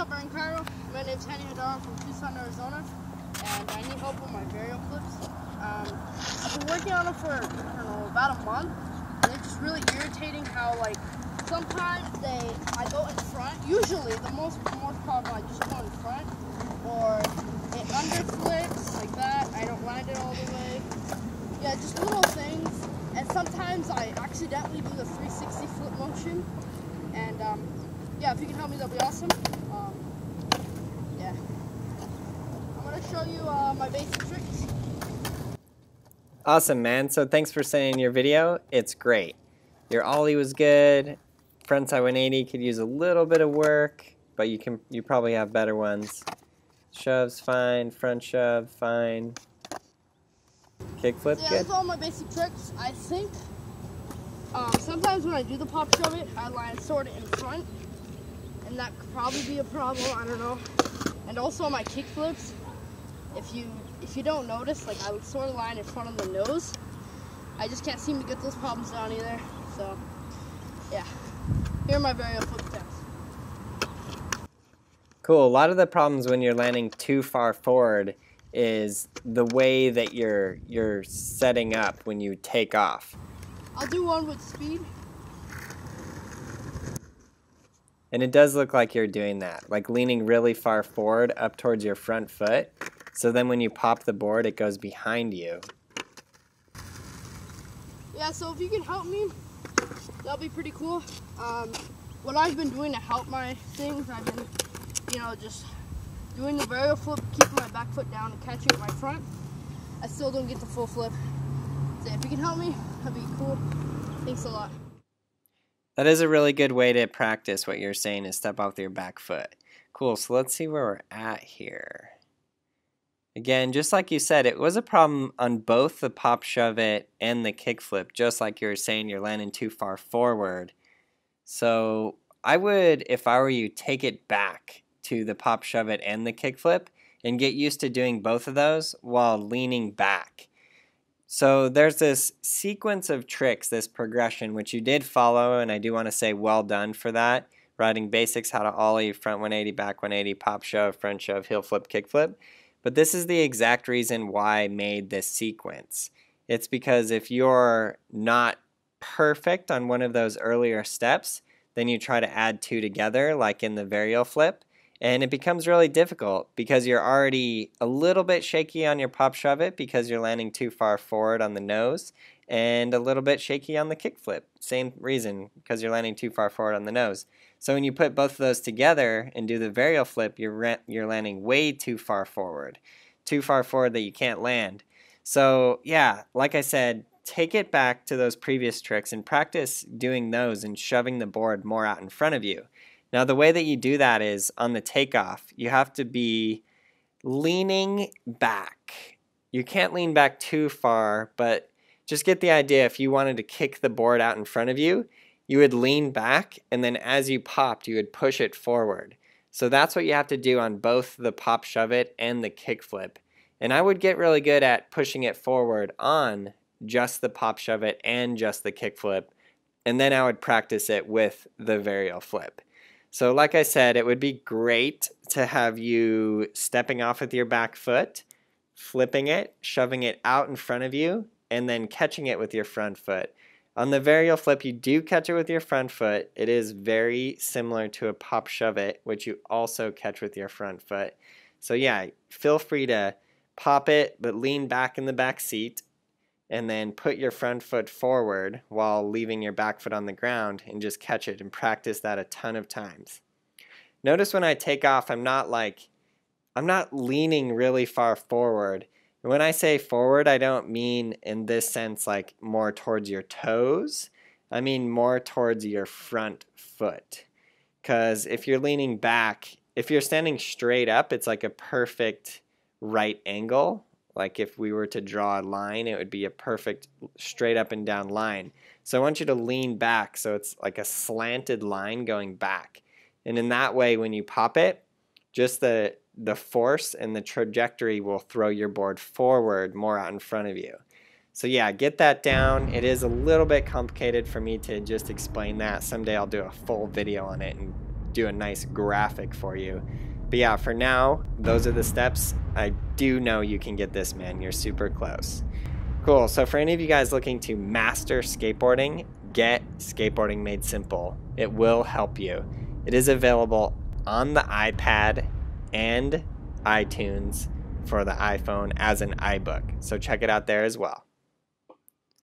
up, I'm Kyro. My name's I'm from Tucson, Arizona, and I need help with my Varial flips. I've been working on them for, I don't know, about a month, and it's just really irritating how, like, sometimes I go in front. Usually, the most problem, I just go in front, or it underflips like that. I don't land it all the way. Yeah, just little things. And sometimes I accidentally do the 360 flip motion. And yeah, if you can help me, that'll be awesome. Yeah, I'm gonna show you my basic tricks. Awesome, man. So thanks for sending your video. It's great. Your ollie was good. Frontside 180 could use a little bit of work, but you probably have better ones. Shove's fine. Front shove fine. Kickflip, Yeah, good. that's all my basic tricks. I think sometimes when I do the pop shove it, I land sort of in front, and that could probably be a problem. I don't know. And also my kickflips, if you don't notice, like I would sort of line in front of the nose. I just can't seem to get those problems down either. So yeah, here are my Varial flip tests. Cool. A lot of the problems when you're landing too far forward is the way that you're setting up when you take off. I'll do one with speed. And it does look like you're doing that, like leaning really far forward up towards your front foot. So then when you pop the board, it goes behind you. Yeah, so if you can help me, that'll be pretty cool. What I've been doing to help my things, I've been, just doing the Varial flip, keeping my back foot down and catching it with my front. I still don't get the full flip. So if you can help me, that'd be cool. Thanks a lot. That is a really good way to practice what you're saying, is step off with your back foot. Cool, so let's see where we're at here. Again, just like you said, it was a problem on both the pop shove it and the kickflip, just like you were saying, you're landing too far forward. So I would, if I were you, take it back to the pop shove it and the kickflip and get used to doing both of those while leaning back. So there's this sequence of tricks, this progression, which you did follow, and I do want to say well done for that. Riding basics, how to ollie, front 180, back 180, pop shove, front shove, heel flip, kick flip. But this is the exact reason why I made this sequence. It's because if you're not perfect on one of those earlier steps, then you try to add two together, like in the Varial flip, and it becomes really difficult because you're already a little bit shaky on your pop shove it because you're landing too far forward on the nose, and a little bit shaky on the kick flip. Same reason, because you're landing too far forward on the nose. So when you put both of those together and do the Varial flip, you're landing way too far forward that you can't land. So yeah, like I said, take it back to those previous tricks and practice doing those and shoving the board more out in front of you. Now the way that you do that is on the takeoff, you have to be leaning back. You can't lean back too far, but just get the idea. If you wanted to kick the board out in front of you, you would lean back, and then as you popped, you would push it forward. So that's what you have to do on both the pop shove it and the kick flip. And I would get really good at pushing it forward on just the pop shove it and just the kick flip, and then I would practice it with the Varial flip. So like I said, it would be great to have you stepping off with your back foot, flipping it, shoving it out in front of you, and then catching it with your front foot. On the Varial flip, you do catch it with your front foot. It is very similar to a pop shove it, which you also catch with your front foot. So yeah, feel free to pop it, but lean back in the back seat, and then put your front foot forward while leaving your back foot on the ground and just catch it, and practice that a ton of times. Notice when I take off, I'm not leaning really far forward. And when I say forward, I don't mean in this sense like more towards your toes. I mean more towards your front foot. Because if you're leaning back, if you're standing straight up, it's like a perfect right angle. Like if we were to draw a line, it would be a perfect straight up and down line. So I want you to lean back so it's like a slanted line going back. And in that way, when you pop it, just the force and the trajectory will throw your board forward more out in front of you. So yeah, get that down. It is a little bit complicated for me to just explain that. Someday I'll do a full video on it and do a nice graphic for you. But yeah, for now, those are the steps. I do know you can get this, man. You're super close. Cool. So for any of you guys looking to master skateboarding, get Skateboarding Made Simple. It will help you. It is available on the iPad and iTunes for the iPhone as an iBook. So check it out there as well.